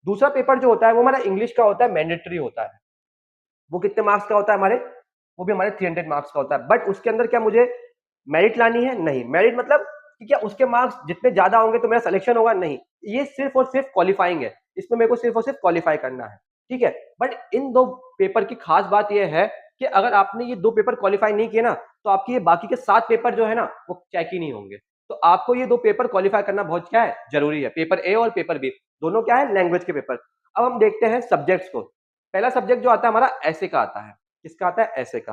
दूसरा पेपर जो होता है वो हमारा इंग्लिश का होता है, मैंडेटरी होता है। वो कितने मार्क्स का होता है हमारे, वो भी हमारे 300 मार्क्स का होता है। बट उसके अंदर क्या मुझे मेरिट लानी है? नहीं। मेरिट मतलब कि क्या उसके मार्क्स जितने ज्यादा होंगे तो मेरा सिलेक्शन होगा? नहीं, ये सिर्फ और सिर्फ क्वालिफाइंग है, इसमें मेरे को सिर्फ और सिर्फ क्वालिफाई करना है, ठीक है। बट इन दो पेपर की खास बात यह है कि अगर आपने ये दो पेपर क्वालिफाई नहीं किए ना, तो आपके ये बाकी के 7 पेपर जो है ना वो चेक ही नहीं होंगे। तो आपको ये दो पेपर क्वालिफाई करना बहुत क्या है, जरूरी है। पेपर ए और पेपर बी दोनों क्या है, लैंग्वेज के पेपर। अब हम देखते हैं सब्जेक्ट्स को। पहला सब्जेक्ट जो आता है हमारा ऐसे का आता है। किसका आता है? ऐसे का।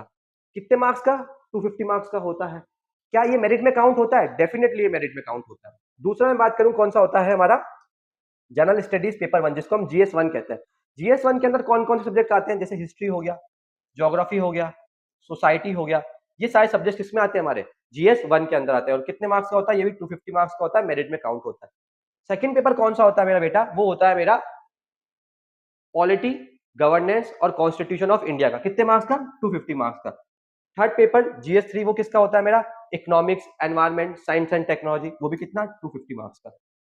कितने मार्क्स का? 250 मार्क्स का होता है। क्या ये मेरिट में काउंट होता है? डेफिनेटली ये मेरिट में काउंट होता है। दूसरा मैं बात करूं कौन सा होता है हमारा, जनरल स्टडीज पेपर 1, जिसको हम GS1 कहते हैं। GS1 के अंदर कौन कौन से सब्जेक्ट आते हैं? जैसे हिस्ट्री हो गया, ज्योग्राफी हो गया, सोसाइटी हो गया। ये सारे सब्जेक्ट किसमें आते हैं? हमारे GS1 के अंदर आते हैं। और कितने मार्क्स का होता है? ये भी 250 मार्क्स का होता है, मेरिट में काउंट होता है। सेकंड पेपर कौन सा होता है मेरा बेटा? वो होता है मेरा पॉलिटी, गवर्नेंस और कॉन्स्टिट्यूशन ऑफ इंडिया का। कितने मार्क्स का? 250 मार्क्स का। थर्ड पेपर GS3 वो किसका होता है मेरा? Economics, environment, science and technology. वो भी कितना? 250 मार्क्स का।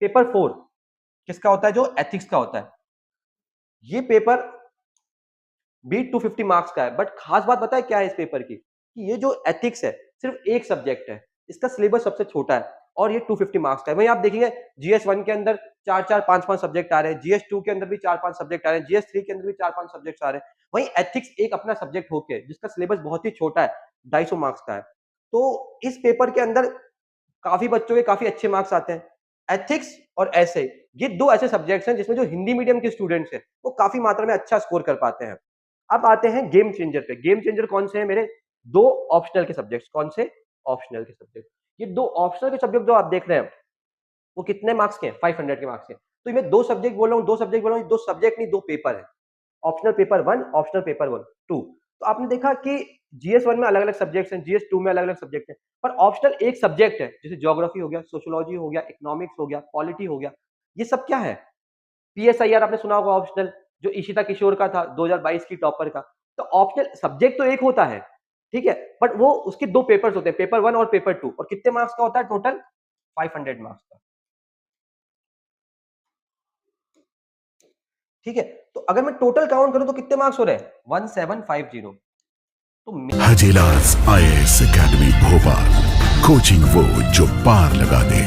पेपर 4 किसका होता है? जो एथिक्स का होता है। ये पेपर भी 250 मार्क्स का है। बट खास बात पता है क्या है इस पेपर की, कि ये जो एथिक्स है सिर्फ एक सब्जेक्ट है, इसका सिलेबस सबसे छोटा है और ये 250 मार्क्स का है। वहीं आप देखेंगे GS1 के अंदर 4-4, 5-5 सब्जेक्ट आ रहे हैं, GS2 के अंदर भी 4-5 सब्जेक्ट आ रहे हैं, GS3 के अंदर भी 4-5 सब्जेक्ट आ रहे हैं। वहीं एथिक्स एक अपना सब्जेक्ट होके जिसका सिलेबस बहुत ही छोटा है, 250 मार्क्स का है। तो इस पेपर के अंदर काफी बच्चों के काफी अच्छे मार्क्स आते हैं। एथिक्स और ऐसे, ये दो ऐसे सब्जेक्ट्स हैं जिसमें जो हिंदी मीडियम के स्टूडेंट्स हैं वो काफी मात्रा में अच्छा स्कोर कर पाते हैं। अब आते हैं गेम चेंजर पे। गेम चेंजर कौन से हैं मेरे? दो ऑप्शनल के सब्जेक्ट्स। कौन से? ऑप्शनल के सब्जेक्ट। ये दो ऑप्शनल के सब्जेक्ट जो आप देख रहे हैं वो कितने मार्क्स के हैं? 500 के मार्क्स के। तो मैं दो सब्जेक्ट बोल रहा हूँ, दो सब्जेक्ट बोल रहा हूँ, दो सब्जेक्ट नहीं, दो पेपर है। Optional paper 1, optional paper 2। तो आपने देखा कि GS1 में अलग अलग सब्जेक्ट्स हैं, GS2 में अलग अलग सब्जेक्ट हैं, पर ऑप्शनल एक सब्जेक्ट है। जैसे ज्योग्राफी हो गया, सोशियोलॉजी हो गया, इकोनॉमिक्स हो गया, पॉलिटी हो गया। ये सब क्या है? PSIR आपने सुना होगा ऑप्शनल, जो ईशिता किशोर का था 2022 की टॉपर का। तो ऑप्शनल सब्जेक्ट तो एक होता है, ठीक है, बट वो उसके दो पेपर्स होते हैं, पेपर 1 और पेपर 2। और कितने मार्क्स का होता है टोटल? 500 मार्क्स का, ठीक है। तो अगर मैं टोटल काउंट करूं तो कितने मार्क्स हो रहे हैं? 1750। तो हजीलास IAS एकेडमी भोपाल, कोचिंग वो जो पार लगा दे।